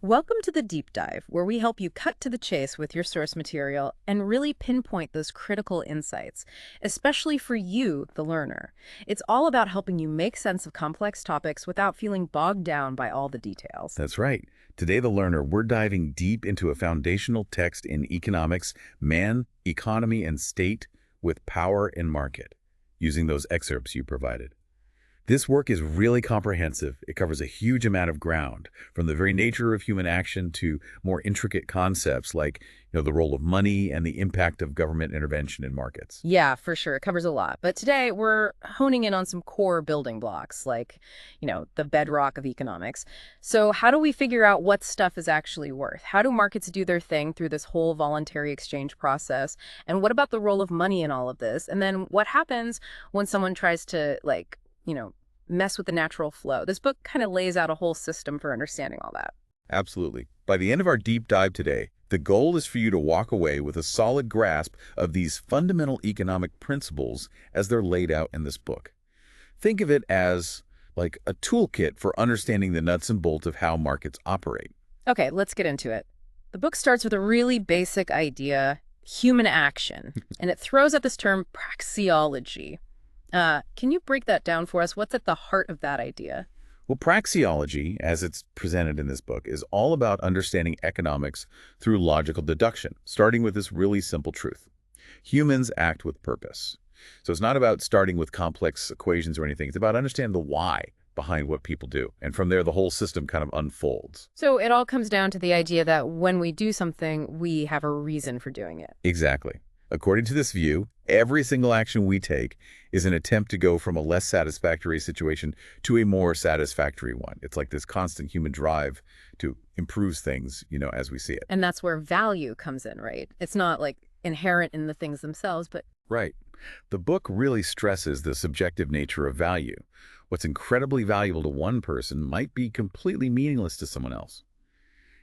Welcome to the Deep Dive, where we help you cut to the chase with your source material and really pinpoint those critical insights, especially for you, the learner. It's all about helping you make sense of complex topics without feeling bogged down by all the details. That's right. Today, The Learner, we're diving deep into a foundational text in economics, man, economy, and state with power and market, using those excerpts you provided. This work is really comprehensive. It covers a huge amount of ground, from the very nature of human action to more intricate concepts like, the role of money and the impact of government intervention in markets. Yeah, for sure. It covers a lot. But today we're honing in on some core building blocks, like, the bedrock of economics. So how do we figure out what stuff is actually worth? How do markets do their thing through this whole voluntary exchange process? And what about the role of money in all of this? And then what happens when someone tries to, mess with the natural flow? This book kind of lays out a whole system for understanding all that. Absolutely. By the end of our deep dive today, the goal is for you to walk away with a solid grasp of these fundamental economic principles as they're laid out in this book. Think of it as like a toolkit for understanding the nuts and bolts of how markets operate. Okay, let's get into it. The book starts with a really basic idea, human action, and it throws out this term praxeology. Can you break that down for us? What's at the heart of that idea? Well, praxeology, as it's presented in this book, is all about understanding economics through logical deduction, starting with this really simple truth. Humans act with purpose. So it's not about starting with complex equations or anything. It's about understanding the why behind what people do. And from there, the whole system kind of unfolds. So it all comes down to the idea that when we do something, we have a reason for doing it. Exactly. According to this view, every single action we take is an attempt to go from a less satisfactory situation to a more satisfactory one. It's like this constant human drive to improve things, as we see it. And that's where value comes in, right? It's not like inherent in the things themselves, but Right. The book really stresses the subjective nature of value. What's incredibly valuable to one person might be completely meaningless to someone else.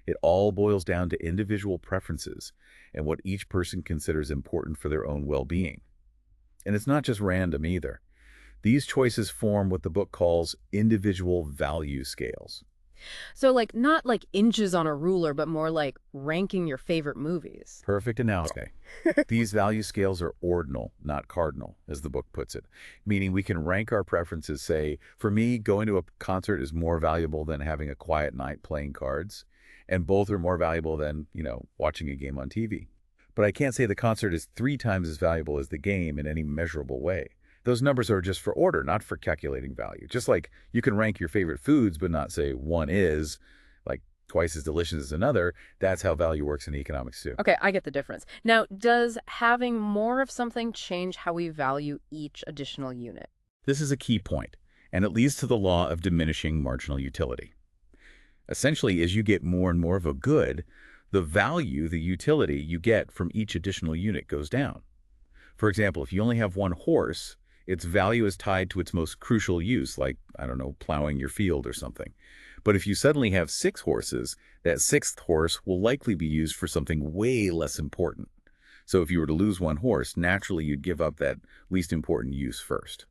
It all boils down to individual preferences and what each person considers important for their own well-being. And it's not just random either. These choices form what the book calls individual value scales. so not like inches on a ruler, but more like ranking your favorite movies. Perfect analogy. These value scales are ordinal, not cardinal, as the book puts it, meaning we can rank our preferences, say, for me, going to a concert is more valuable than having a quiet night playing cards, and both are more valuable than, watching a game on TV. But I can't say the concert is 3 times as valuable as the game in any measurable way. Those numbers are just for order, not for calculating value. Just like you can rank your favorite foods, but not say one is like twice as delicious as another. That's how value works in economics too. Okay, I get the difference. Now, does having more of something change how we value each additional unit? This is a key point, and it leads to the law of diminishing marginal utility. Essentially, as you get more and more of a good, the value, the utility you get from each additional unit goes down. For example, if you only have one horse, its value is tied to its most crucial use, like, plowing your field or something. But if you suddenly have 6 horses, that 6th horse will likely be used for something way less important. So if you were to lose one horse, naturally you'd give up that least important use first.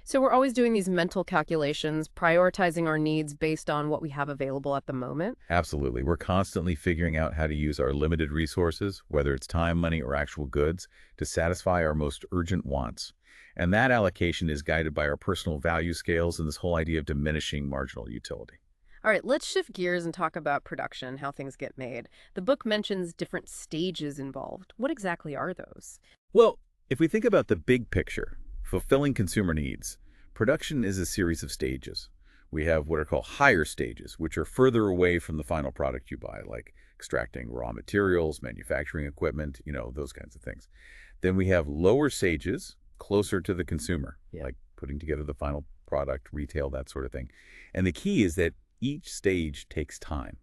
So we're always doing these mental calculations, prioritizing our needs based on what we have available at the moment. Absolutely. We're constantly figuring out how to use our limited resources, whether it's time, money, or actual goods, to satisfy our most urgent wants. And that allocation is guided by our personal value scales and this whole idea of diminishing marginal utility. All right, let's shift gears and talk about production, how things get made. The book mentions different stages involved. What exactly are those? Well, if we think about the big picture, fulfilling consumer needs, production is a series of stages. We have what are called higher stages, which are further away from the final product you buy, like extracting raw materials, manufacturing equipment, those kinds of things. Then we have lower stages, closer to the consumer, like putting together the final product, retail, that sort of thing. And the key is that each stage takes time.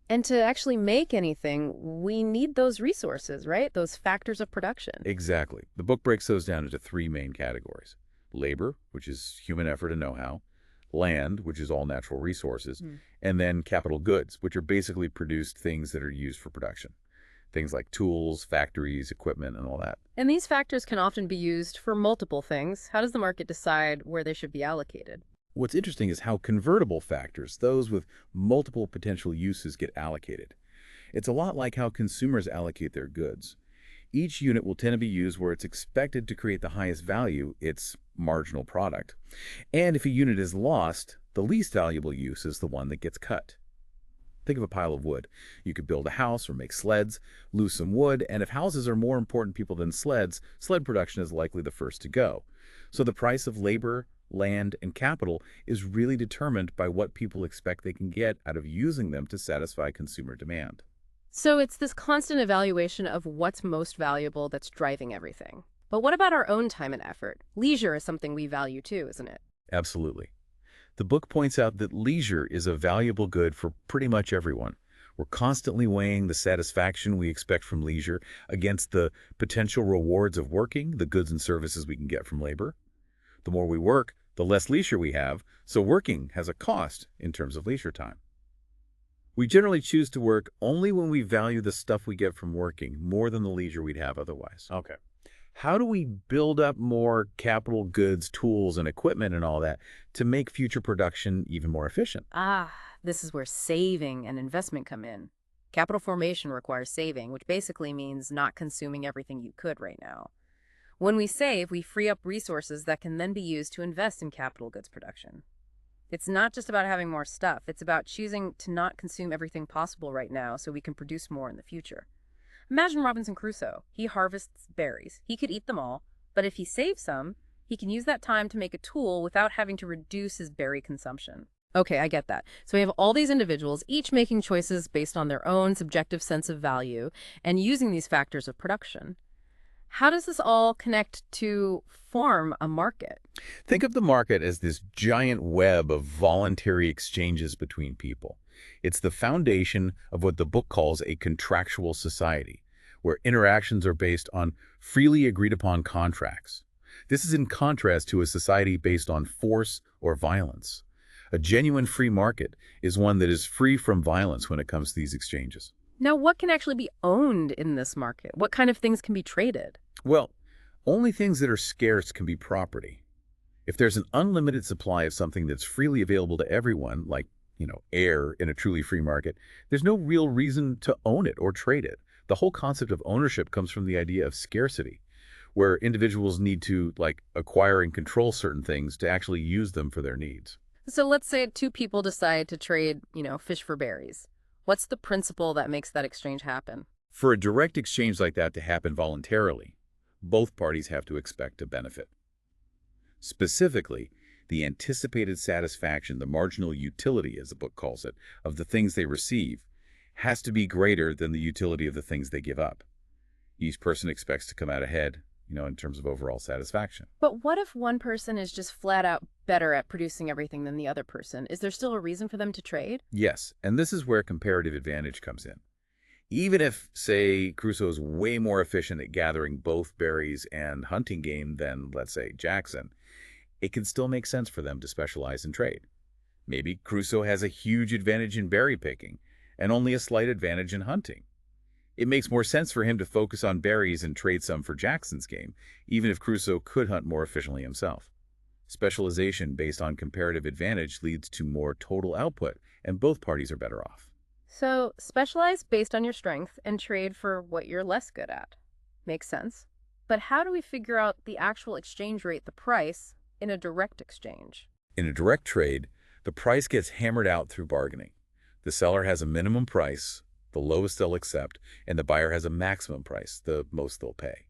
And to actually make anything, we need those resources, right? Those factors of production. Exactly. The book breaks those down into 3 main categories. Labor, which is human effort and know-how. Land, which is all natural resources. And then capital goods, which are basically produced things that are used for production. Things like tools, factories, equipment, and all that. And these factors can often be used for multiple things. How does the market decide where they should be allocated? What's interesting is how convertible factors, those with multiple potential uses, get allocated. It's a lot like how consumers allocate their goods. Each unit will tend to be used where it's expected to create the highest value, its marginal product. And if a unit is lost, the least valuable use is the one that gets cut. Think of a pile of wood. You could build a house or make sleds, lose some wood, and if houses are more important people than sleds, sled production is likely the first to go. So the price of labor, land, and capital is really determined by what people expect they can get out of using them to satisfy consumer demand. So it's this constant evaluation of what's most valuable that's driving everything. But what about our own time and effort? Leisure is something we value too, isn't it? Absolutely. The book points out that leisure is a valuable good for pretty much everyone. We're constantly weighing the satisfaction we expect from leisure against the potential rewards of working, the goods and services we can get from labor. The more we work, the less leisure we have, so working has a cost in terms of leisure time. We generally choose to work only when we value the stuff we get from working more than the leisure we'd have otherwise. Okay. How do we build up more capital goods, tools, and equipment and all that to make future production even more efficient? Ah, this is where saving and investment come in. Capital formation requires saving, which basically means not consuming everything you could right now. When we save, we free up resources that can then be used to invest in capital goods production. It's not just about having more stuff. It's about choosing to not consume everything possible right now so we can produce more in the future. Imagine Robinson Crusoe. He harvests berries. He could eat them all, but if he saves some, he can use that time to make a tool without having to reduce his berry consumption. Okay, I get that. So we have all these individuals, each making choices based on their own subjective sense of value and using these factors of production. How does this all connect to form a market? Think of the market as this giant web of voluntary exchanges between people. It's the foundation of what the book calls a contractual society, where interactions are based on freely agreed upon contracts. This is in contrast to a society based on force or violence. A genuine free market is one that is free from violence when it comes to these exchanges. Now, what can actually be owned in this market? What kind of things can be traded? Well, only things that are scarce can be property. If there's an unlimited supply of something that's freely available to everyone, like, air in a truly free market, there's no real reason to own it or trade it. The whole concept of ownership comes from the idea of scarcity, where individuals need to, acquire and control certain things to actually use them for their needs. So let's say two people decide to trade, fish for berries. What's the principle that makes that exchange happen? For a direct exchange like that to happen voluntarily, both parties have to expect a benefit. Specifically, the anticipated satisfaction, the marginal utility, as the book calls it, of the things they receive, has to be greater than the utility of the things they give up. Each person expects to come out ahead, in terms of overall satisfaction. But what if one person is just flat out better at producing everything than the other person? Is there still a reason for them to trade? Yes, and this is where comparative advantage comes in. Even if, say, Crusoe is way more efficient at gathering both berries and hunting game than, let's say, Jackson, it can still make sense for them to specialize in trade. Maybe Crusoe has a huge advantage in berry picking and only a slight advantage in hunting. It makes more sense for him to focus on berries and trade some for Jackson's game, even if Crusoe could hunt more efficiently himself. Specialization based on comparative advantage leads to more total output, and both parties are better off. So specialize based on your strength and trade for what you're less good at. Makes sense. But how do we figure out the actual exchange rate, the price, in a direct exchange? In a direct trade, the price gets hammered out through bargaining. The seller has a minimum price, the lowest they'll accept, and the buyer has a maximum price, the most they'll pay.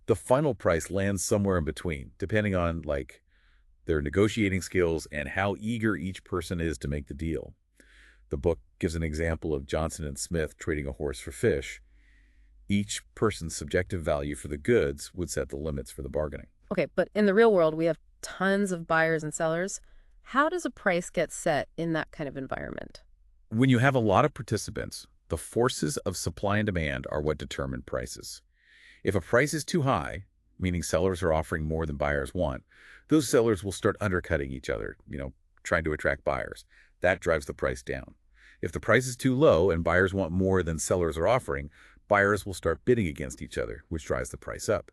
The final price lands somewhere in between, depending on, their negotiating skills and how eager each person is to make the deal. The book gives an example of Johnson and Smith trading a horse for fish. Each person's subjective value for the goods would set the limits for the bargaining. Okay, but in the real world, we have tons of buyers and sellers. How does a price get set in that kind of environment? When you have a lot of participants, the forces of supply and demand are what determine prices. If a price is too high, meaning sellers are offering more than buyers want, those sellers will start undercutting each other, trying to attract buyers. That drives the price down. If the price is too low and buyers want more than sellers are offering, buyers will start bidding against each other, which drives the price up.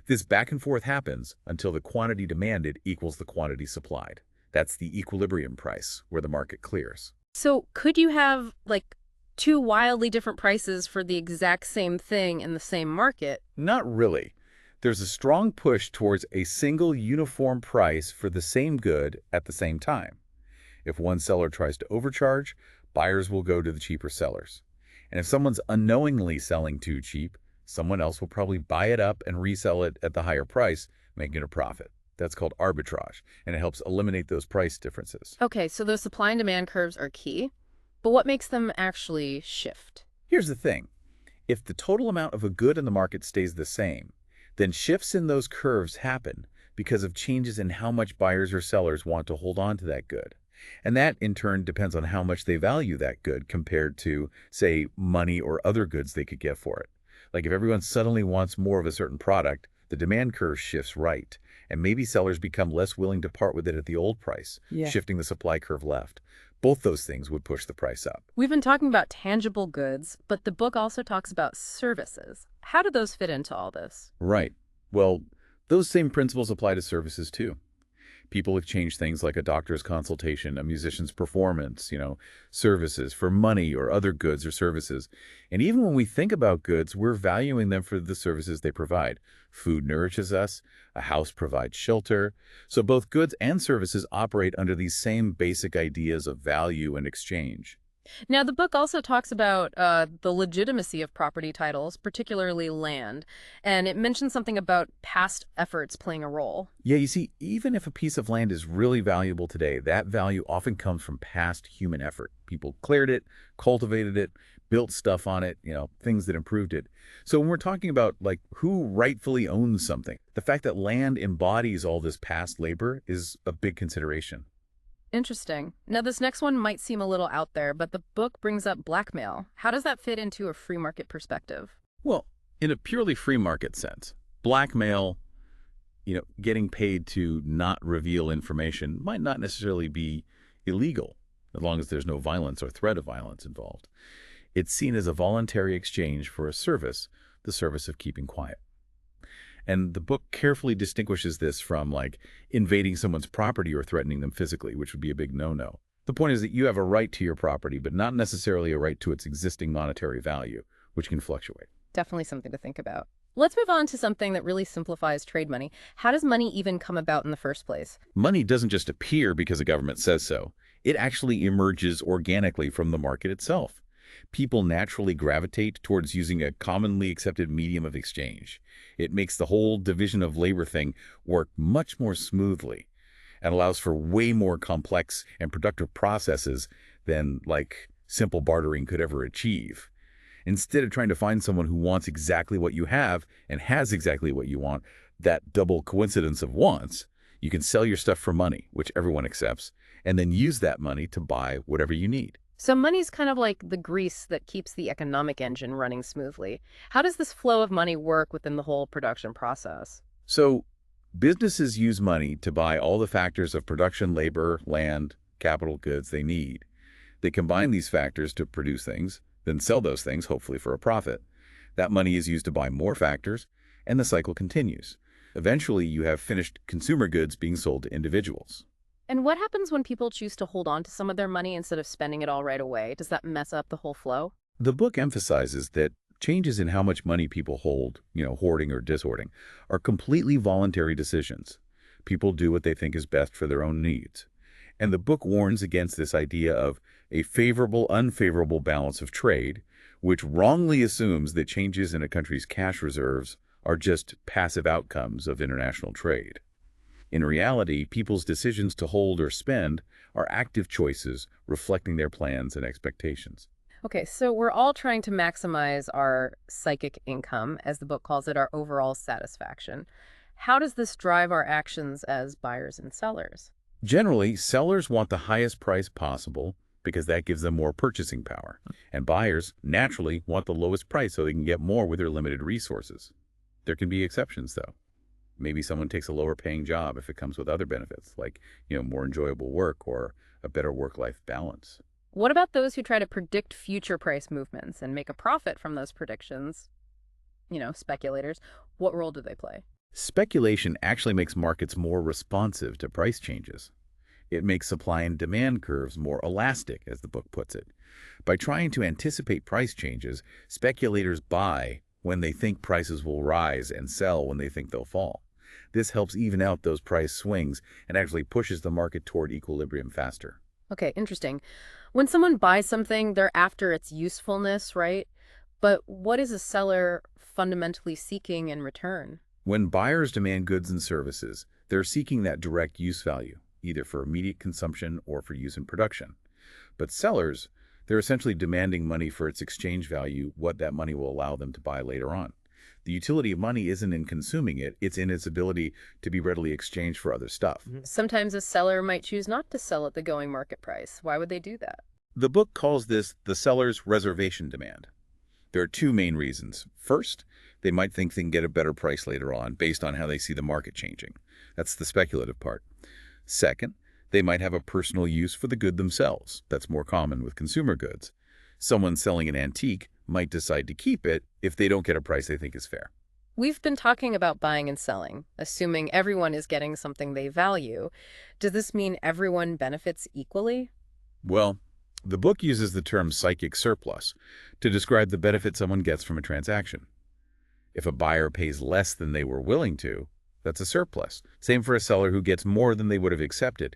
This back and forth happens until the quantity demanded equals the quantity supplied. That's the equilibrium price, where the market clears. So could you have, like, two wildly different prices for the exact same thing in the same market? Not really. There's a strong push towards a single uniform price for the same good at the same time. If one seller tries to overcharge, buyers will go to the cheaper sellers. And if someone's unknowingly selling too cheap, someone else will probably buy it up and resell it at the higher price, making a profit. That's called arbitrage, and it helps eliminate those price differences. Okay, so those supply and demand curves are key, but what makes them actually shift? Here's the thing. If the total amount of a good in the market stays the same, then shifts in those curves happen because of changes in how much buyers or sellers want to hold on to that good. And that, in turn, depends on how much they value that good compared to, say, money or other goods they could get for it. Like if everyone suddenly wants more of a certain product, the demand curve shifts right, and maybe sellers become less willing to part with it at the old price, Yeah. shifting the supply curve left. Both those things would push the price up. We've been talking about tangible goods, but the book also talks about services. How do those fit into all this? Right. Well, those same principles apply to services too. People exchange things like a doctor's consultation, a musician's performance, services for money or other goods or services. And even when we think about goods, we're valuing them for the services they provide. Food nourishes us, a house provides shelter. So both goods and services operate under these same basic ideas of value and exchange. Now, the book also talks about the legitimacy of property titles, particularly land, and it mentions something about past efforts playing a role. Yeah, you see, even if a piece of land is really valuable today, that value often comes from past human effort. People cleared it, cultivated it, built stuff on it, things that improved it. So when we're talking about, like, who rightfully owns something, the fact that land embodies all this past labor is a big consideration. Interesting. Now, this next one might seem a little out there, but the book brings up blackmail. How does that fit into a free market perspective? Well, in a purely free market sense, blackmail, getting paid to not reveal information might not necessarily be illegal, as long as there's no violence or threat of violence involved. It's seen as a voluntary exchange for a service, the service of keeping quiet. And the book carefully distinguishes this from, like, invading someone's property or threatening them physically, which would be a big no-no. The point is that you have a right to your property, but not necessarily a right to its existing monetary value, which can fluctuate. Definitely something to think about. Let's move on to something that really simplifies trade money. How does money even come about in the first place? Money doesn't just appear because a government says so. It actually emerges organically from the market itself. People naturally gravitate towards using a commonly accepted medium of exchange. It makes the whole division of labor thing work much more smoothly and allows for way more complex and productive processes than, like, simple bartering could ever achieve. Instead of trying to find someone who wants exactly what you have and has exactly what you want, that double coincidence of wants, you can sell your stuff for money, which everyone accepts, and then use that money to buy whatever you need. So money's kind of like the grease that keeps the economic engine running smoothly. How does this flow of money work within the whole production process? So businesses use money to buy all the factors of production, labor, land, capital goods they need. They combine these factors to produce things, then sell those things, hopefully for a profit. That money is used to buy more factors, and the cycle continues. Eventually, you have finished consumer goods being sold to individuals. And what happens when people choose to hold on to some of their money instead of spending it all right away? Does that mess up the whole flow? The book emphasizes that changes in how much money people hold, hoarding or dishoarding, are completely voluntary decisions. People do what they think is best for their own needs. And the book warns against this idea of a favorable-unfavorable balance of trade, which wrongly assumes that changes in a country's cash reserves are just passive outcomes of international trade. In reality, people's decisions to hold or spend are active choices reflecting their plans and expectations. Okay, so we're all trying to maximize our psychic income, as the book calls it, our overall satisfaction. How does this drive our actions as buyers and sellers? Generally, sellers want the highest price possible because that gives them more purchasing power. And buyers, naturally, want the lowest price so they can get more with their limited resources. There can be exceptions, though. Maybe someone takes a lower paying job if it comes with other benefits, like, more enjoyable work or a better work-life balance. What about those who try to predict future price movements and make a profit from those predictions? Speculators. What role do they play? Speculation actually makes markets more responsive to price changes. It makes supply and demand curves more elastic, as the book puts it. By trying to anticipate price changes, speculators buy when they think prices will rise and sell when they think they'll fall. This helps even out those price swings and actually pushes the market toward equilibrium faster. Okay, interesting. When someone buys something, they're after its usefulness, right? But what is a seller fundamentally seeking in return? When buyers demand goods and services, they're seeking that direct use value, either for immediate consumption or for use in production. But sellers, they're essentially demanding money for its exchange value, what that money will allow them to buy later on. The utility of money isn't in consuming it, it's in its ability to be readily exchanged for other stuff. Sometimes a seller might choose not to sell at the going market price. Why would they do that? The book calls this the seller's reservation demand. There are two main reasons. First, they might think they can get a better price later on based on how they see the market changing. That's the speculative part. Second, they might have a personal use for the good themselves. That's more common with consumer goods. Someone selling an antique might decide to keep it if they don't get a price they think is fair. We've been talking about buying and selling, assuming everyone is getting something they value. Does this mean everyone benefits equally? Well, the book uses the term psychic surplus to describe the benefit someone gets from a transaction. If a buyer pays less than they were willing to, that's a surplus. Same for a seller who gets more than they would have accepted.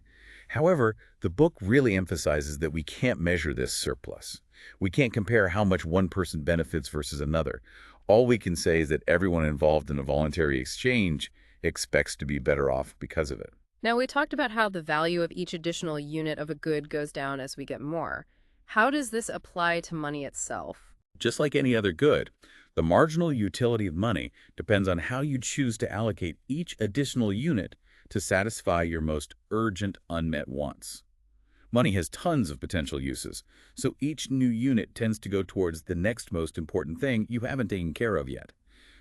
However, the book really emphasizes that we can't measure this surplus. We can't compare how much one person benefits versus another. All we can say is that everyone involved in a voluntary exchange expects to be better off because of it. Now, we talked about how the value of each additional unit of a good goes down as we get more. How does this apply to money itself? Just like any other good, the marginal utility of money depends on how you choose to allocate each additional unit to satisfy your most urgent unmet wants. Money has tons of potential uses, so each new unit tends to go towards the next most important thing you haven't taken care of yet.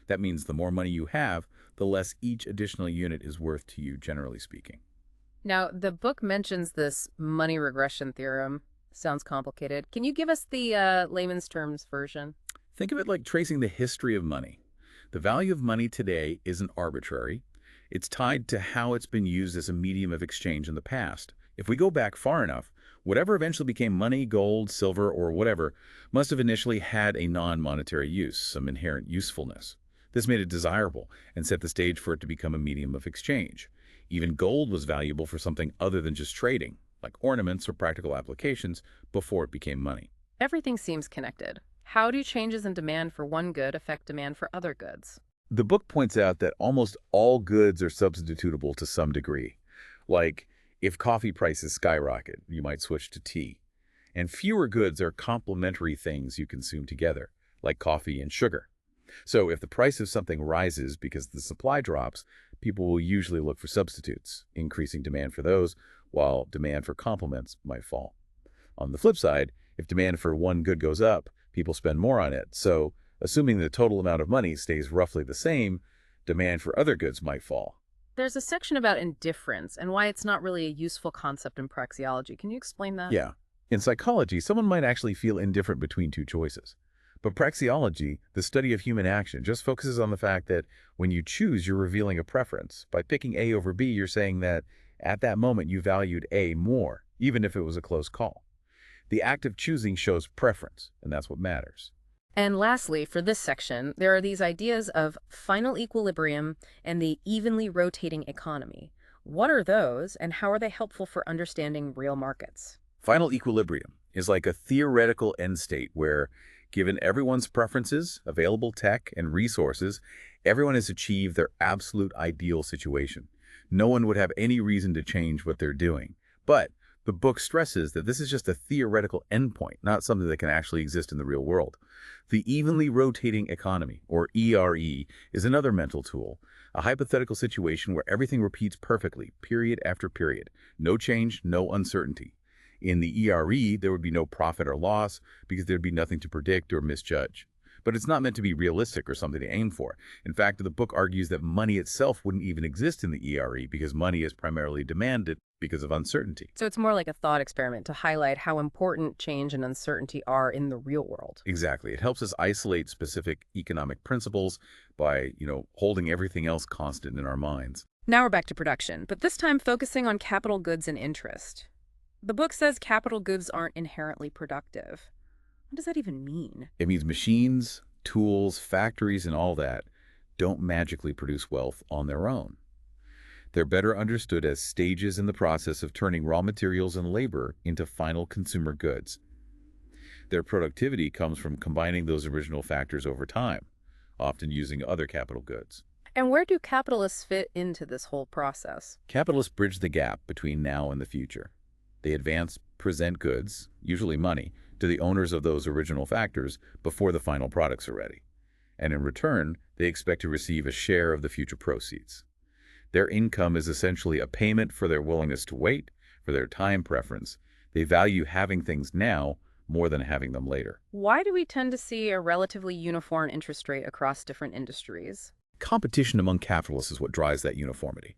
That means the more money you have, the less each additional unit is worth to you, generally speaking. Now, the book mentions this money regression theorem. Sounds complicated. Can you give us the layman's terms version? Think of it like tracing the history of money. The value of money today isn't arbitrary. It's tied to how it's been used as a medium of exchange in the past. If we go back far enough, whatever eventually became money, gold, silver, or whatever must have initially had a non-monetary use, some inherent usefulness. This made it desirable and set the stage for it to become a medium of exchange. Even gold was valuable for something other than just trading, like ornaments or practical applications, before it became money. Everything seems connected. How do changes in demand for one good affect demand for other goods? The book points out that almost all goods are substitutable to some degree. Like, if coffee prices skyrocket, you might switch to tea. And fewer goods are complementary things you consume together, like coffee and sugar. So if the price of something rises because the supply drops, people will usually look for substitutes, increasing demand for those, while demand for complements might fall. On the flip side, if demand for one good goes up, people spend more on it. So, assuming the total amount of money stays roughly the same, demand for other goods might fall. There's a section about indifference and why it's not really a useful concept in praxeology. Can you explain that? Yeah. In psychology, someone might actually feel indifferent between two choices. But praxeology, the study of human action, just focuses on the fact that when you choose, you're revealing a preference. By picking A over B, you're saying that at that moment you valued A more, even if it was a close call. The act of choosing shows preference, and that's what matters. And lastly, for this section, there are these ideas of final equilibrium and the evenly rotating economy. What are those, and how are they helpful for understanding real markets? Final equilibrium is like a theoretical end state where, given everyone's preferences, available tech, and resources, everyone has achieved their absolute ideal situation. No one would have any reason to change what they're doing. But the book stresses that this is just a theoretical endpoint, not something that can actually exist in the real world. The evenly rotating economy, or ERE, is another mental tool, a hypothetical situation where everything repeats perfectly, period after period. No change, no uncertainty. In the ERE, there would be no profit or loss because there'd be nothing to predict or misjudge. But it's not meant to be realistic or something to aim for. In fact, the book argues that money itself wouldn't even exist in the ERE because money is primarily demanded because of uncertainty. So it's more like a thought experiment to highlight how important change and uncertainty are in the real world. Exactly. It helps us isolate specific economic principles by, holding everything else constant in our minds. Now we're back to production, but this time focusing on capital goods and interest. The book says capital goods aren't inherently productive. What does that even mean? It means machines, tools, factories, and all that don't magically produce wealth on their own. They're better understood as stages in the process of turning raw materials and labor into final consumer goods. Their productivity comes from combining those original factors over time, often using other capital goods. And where do capitalists fit into this whole process? Capitalists bridge the gap between now and the future. They present goods, usually money, to the owners of those original factors before the final products are ready. And in return, they expect to receive a share of the future proceeds. Their income is essentially a payment for their willingness to wait, for their time preference. They value having things now more than having them later. Why do we tend to see a relatively uniform interest rate across different industries? Competition among capitalists is what drives that uniformity.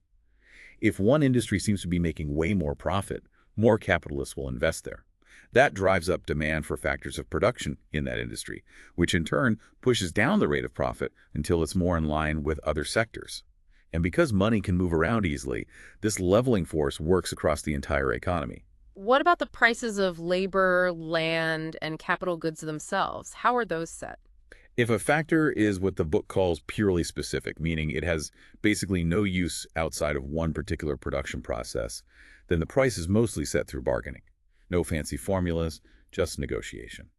If one industry seems to be making way more profit, more capitalists will invest there. That drives up demand for factors of production in that industry, which in turn pushes down the rate of profit until it's more in line with other sectors. And because money can move around easily, this leveling force works across the entire economy. What about the prices of labor, land, and capital goods themselves? How are those set? If a factor is what the book calls purely specific, meaning it has basically no use outside of one particular production process, then the price is mostly set through bargaining. No fancy formulas, just negotiation.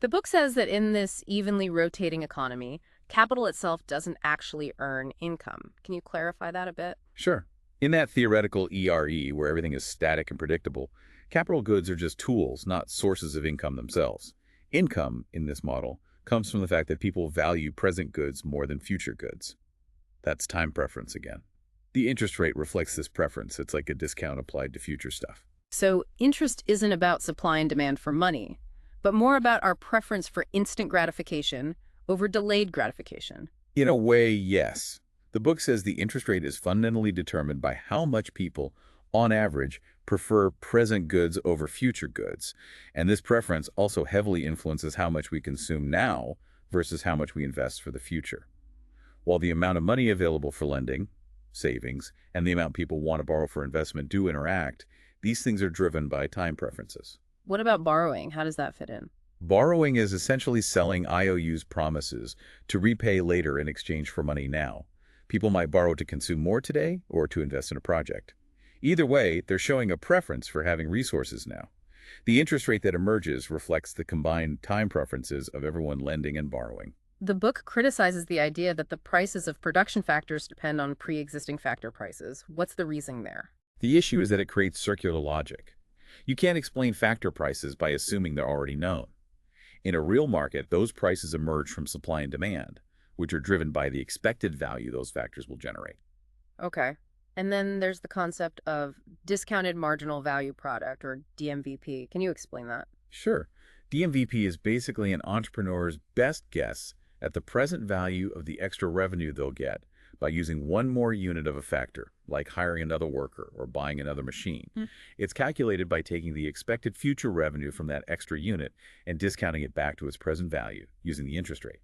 The book says that in this evenly rotating economy, capital itself doesn't actually earn income. Can you clarify that a bit? Sure. In that theoretical ERE, where everything is static and predictable, capital goods are just tools, not sources of income themselves. Income, in this model, comes from the fact that people value present goods more than future goods. That's time preference again. The interest rate reflects this preference. It's like a discount applied to future stuff. So interest isn't about supply and demand for money, but more about our preference for instant gratification over delayed gratification. In a way, yes. The book says the interest rate is fundamentally determined by how much people, on average, prefer present goods over future goods. And this preference also heavily influences how much we consume now versus how much we invest for the future. While the amount of money available for lending, savings, and the amount people want to borrow for investment do interact, these things are driven by time preferences. What about borrowing? How does that fit in? Borrowing is essentially selling IOUs promises to repay later in exchange for money now. People might borrow to consume more today or to invest in a project. Either way, they're showing a preference for having resources now. The interest rate that emerges reflects the combined time preferences of everyone lending and borrowing. The book criticizes the idea that the prices of production factors depend on pre-existing factor prices. What's the reasoning there? The issue is that it creates circular logic. You can't explain factor prices by assuming they're already known. In a real market, those prices emerge from supply and demand, which are driven by the expected value those factors will generate. Okay. And then there's the concept of discounted marginal value product, or DMVP. Can you explain that? Sure. DMVP is basically an entrepreneur's best guess at the present value of the extra revenue they'll get by using one more unit of a factor, like hiring another worker or buying another machine. It's calculated by taking the expected future revenue from that extra unit and discounting it back to its present value using the interest rate.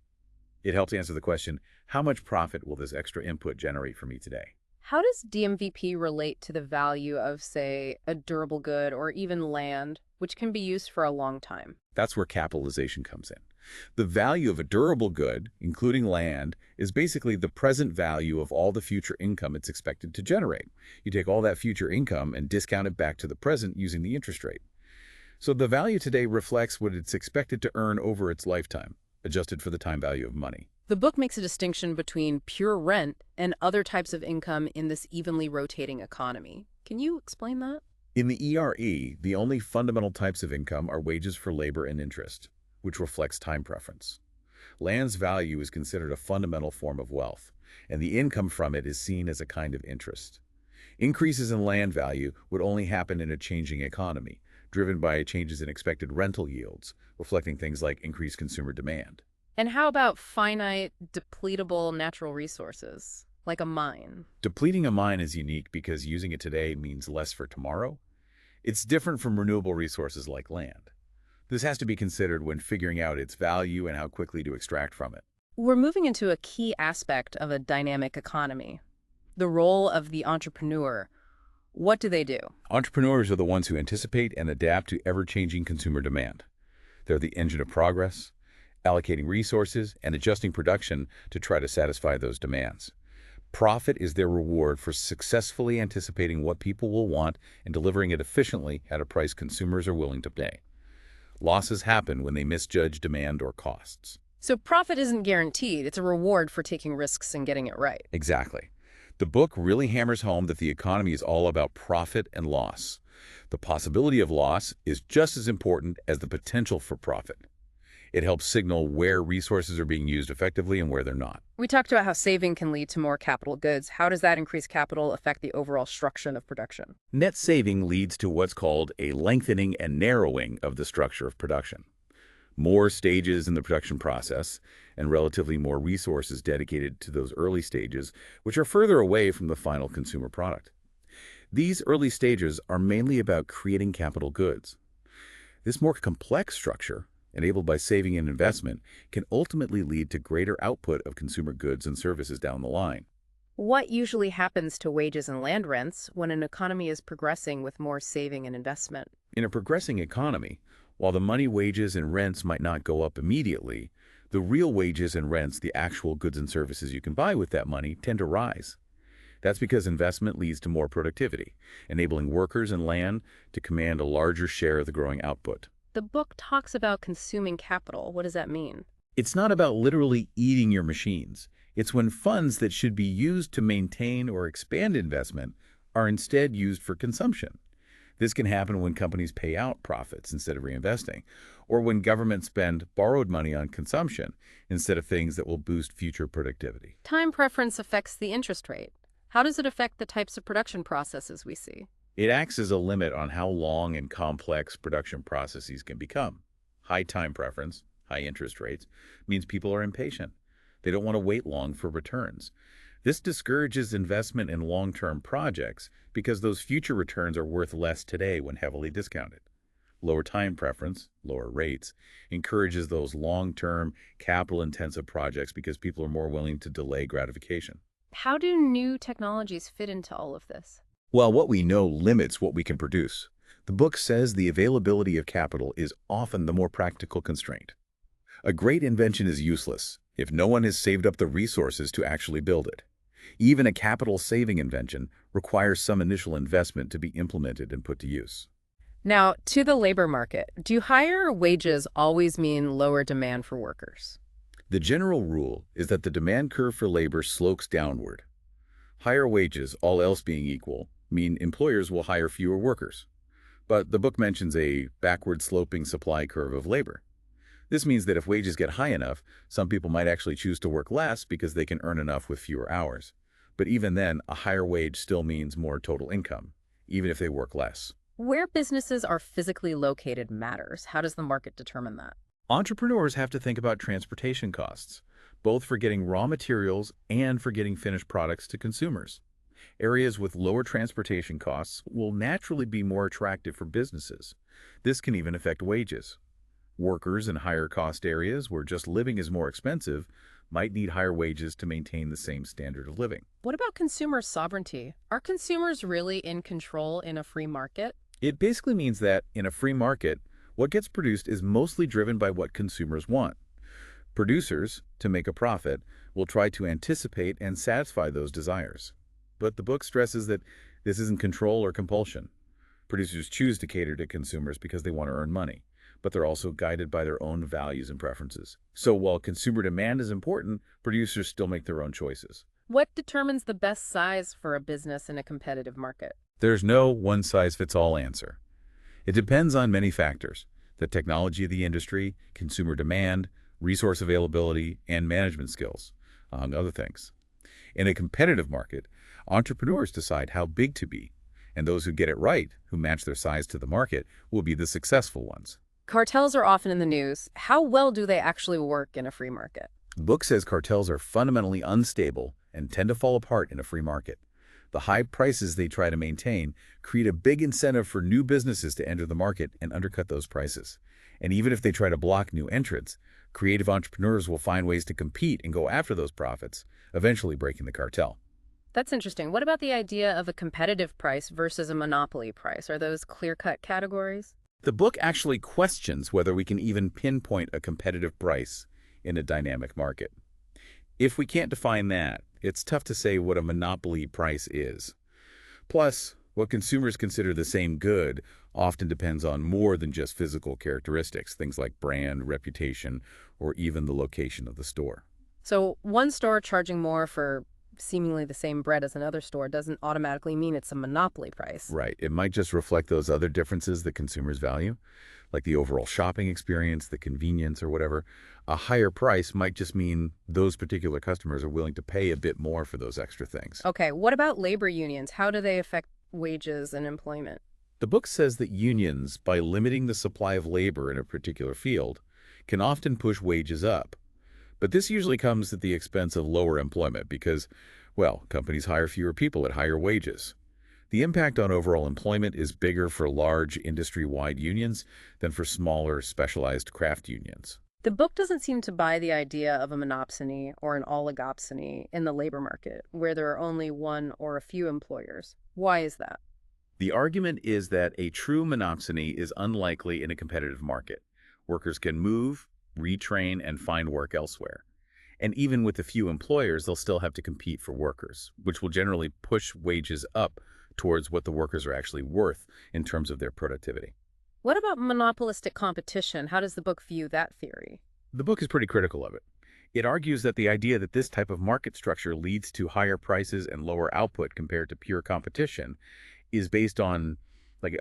It helps answer the question, how much profit will this extra input generate for me today? How does DMVP relate to the value of, say, a durable good or even land, which can be used for a long time? That's where capitalization comes in. The value of a durable good, including land, is basically the present value of all the future income it's expected to generate. You take all that future income and discount it back to the present using the interest rate. So the value today reflects what it's expected to earn over its lifetime, adjusted for the time value of money. The book makes a distinction between pure rent and other types of income in this evenly rotating economy. Can you explain that? In the ERE, the only fundamental types of income are wages for labor and interest, which reflects time preference. Land's value is considered a fundamental form of wealth, and the income from it is seen as a kind of interest. Increases in land value would only happen in a changing economy, driven by changes in expected rental yields, reflecting things like increased consumer demand. And how about finite, depletable natural resources, like a mine? Depleting a mine is unique because using it today means less for tomorrow. It's different from renewable resources like land. This has to be considered when figuring out its value and how quickly to extract from it. We're moving into a key aspect of a dynamic economy, The role of the entrepreneur. What do they do? Entrepreneurs are the ones who anticipate and adapt to ever-changing consumer demand. They're the engine of progress, allocating resources and adjusting production to try to satisfy those demands. Profit is their reward for successfully anticipating what people will want and delivering it efficiently at a price consumers are willing to pay. Losses happen when they misjudge demand or costs. So profit isn't guaranteed. It's a reward for taking risks and getting it right. Exactly. The book really hammers home that the economy is all about profit and loss. The possibility of loss is just as important as the potential for profit. It helps signal where resources are being used effectively and where they're not. We talked about how saving can lead to more capital goods. How does that increased capital affect the overall structure of production? Net saving leads to what's called a lengthening and narrowing of the structure of production. More stages in the production process and relatively more resources dedicated to those early stages, which are further away from the final consumer product. These early stages are mainly about creating capital goods. This more complex structure, enabled by saving and investment, can ultimately lead to greater output of consumer goods and services down the line. What usually happens to wages and land rents when an economy is progressing with more saving and investment? In a progressing economy, while the money, wages, and rents might not go up immediately, the real wages and rents, the actual goods and services you can buy with that money, tend to rise. That's because investment leads to more productivity, enabling workers and land to command a larger share of the growing output. The book talks about consuming capital. What does that mean? It's not about literally eating your machines. It's when funds that should be used to maintain or expand investment are instead used for consumption. This can happen when companies pay out profits instead of reinvesting, or when governments spend borrowed money on consumption instead of things that will boost future productivity. Time preference affects the interest rate. How does it affect the types of production processes we see? It acts as a limit on how long and complex production processes can become. High time preference, high interest rates, means people are impatient. They don't want to wait long for returns. This discourages investment in long-term projects because those future returns are worth less today when heavily discounted. Lower time preference, lower rates, encourages those long-term, capital-intensive projects because people are more willing to delay gratification. How do new technologies fit into all of this? While what we know limits what we can produce, the book says the availability of capital is often the more practical constraint. A great invention is useless if no one has saved up the resources to actually build it. Even a capital-saving invention requires some initial investment to be implemented and put to use. Now, to the labor market, do higher wages always mean lower demand for workers? The general rule is that the demand curve for labor slopes downward. Higher wages, all else being equal, mean employers will hire fewer workers. But the book mentions a backward-sloping supply curve of labor. This means that if wages get high enough, some people might actually choose to work less because they can earn enough with fewer hours. But even then, a higher wage still means more total income, even if they work less. Where businesses are physically located matters. How does the market determine that? Entrepreneurs have to think about transportation costs, both for getting raw materials and for getting finished products to consumers. Areas with lower transportation costs will naturally be more attractive for businesses. This can even affect wages. Workers in higher cost areas where just living is more expensive might need higher wages to maintain the same standard of living. What about consumer sovereignty? Are consumers really in control in a free market? It basically means that in a free market, what gets produced is mostly driven by what consumers want. Producers, to make a profit, will try to anticipate and satisfy those desires. But the book stresses that this isn't control or compulsion. Producers choose to cater to consumers because they want to earn money, but they're also guided by their own values and preferences. So while consumer demand is important, producers still make their own choices. What determines the best size for a business in a competitive market? There's no one-size-fits-all answer. It depends on many factors: the technology of the industry, consumer demand, resource availability, and management skills, among other things. In a competitive market, entrepreneurs decide how big to be, and those who get it right, who match their size to the market, will be the successful ones. Cartels are often in the news. How well do they actually work in a free market? The book says cartels are fundamentally unstable and tend to fall apart in a free market. The high prices they try to maintain create a big incentive for new businesses to enter the market and undercut those prices. And even if they try to block new entrants, creative entrepreneurs will find ways to compete and go after those profits, eventually breaking the cartel. That's interesting. What about the idea of a competitive price versus a monopoly price? Are those clear-cut categories? The book actually questions whether we can even pinpoint a competitive price in a dynamic market. If we can't define that, it's tough to say what a monopoly price is. Plus, what consumers consider the same good often depends on more than just physical characteristics, things like brand, reputation, or even the location of the store. So one store charging more for seemingly the same bread as another store doesn't automatically mean it's a monopoly price. Right. It might just reflect those other differences that consumers value, like the overall shopping experience, the convenience, or whatever. A higher price might just mean those particular customers are willing to pay a bit more for those extra things. Okay, what about labor unions? How do they affect wages and employment? The book says that unions, by limiting the supply of labor in a particular field, can often push wages up. But this usually comes at the expense of lower employment because, well, companies hire fewer people at higher wages. The impact on overall employment is bigger for large industry-wide unions than for smaller, specialized craft unions. The book doesn't seem to buy the idea of a monopsony or an oligopsony in the labor market, where there are only one or a few employers. Why is that? The argument is that a true monopsony is unlikely in a competitive market. Workers can move, retrain, and find work elsewhere. And even with a few employers, they'll still have to compete for workers, which will generally push wages up towards what the workers are actually worth in terms of their productivity. What about monopolistic competition? How does the book view that theory? The book is pretty critical of it. It argues that the idea that this type of market structure leads to higher prices and lower output compared to pure competition is based on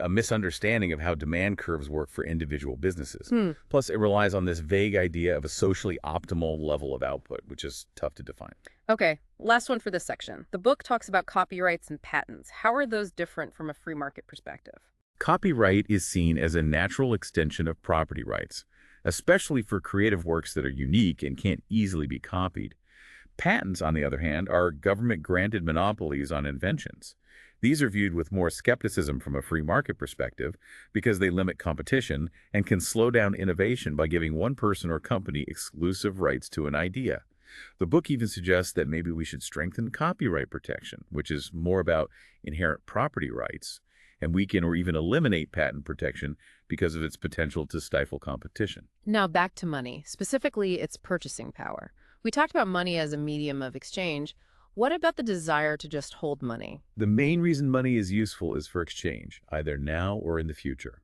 a misunderstanding of how demand curves work for individual businesses. Plus, it relies on this vague idea of a socially optimal level of output, which is tough to define. Okay, last one for this section. The book talks about copyrights and patents. How are those different from a free market perspective? Copyright is seen as a natural extension of property rights, especially for creative works that are unique and can't easily be copied. Patents, on the other hand, are government-granted monopolies on inventions. These are viewed with more skepticism from a free market perspective because they limit competition and can slow down innovation by giving one person or company exclusive rights to an idea. The book even suggests that maybe we should strengthen copyright protection, which is more about inherent property rights, and weaken or even eliminate patent protection because of its potential to stifle competition. Now back to money, specifically its purchasing power. We talked about money as a medium of exchange. What about the desire to just hold money? The main reason money is useful is for exchange, either now or in the future.